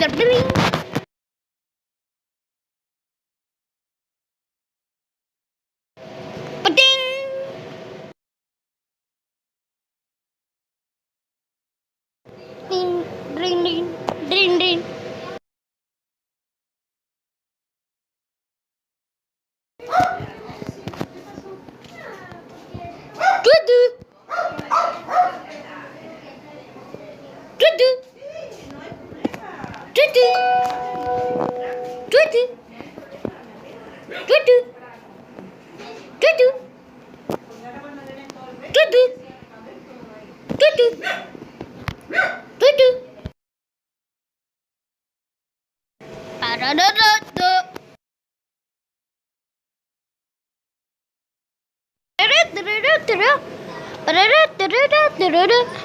Ding, ding, ding, ding, ding. Tudu. Tudu. Tudu. Tudu. Tudu. Tudu. Tudu. Tudu. Tudu. Parararara. Parararara. Parararara.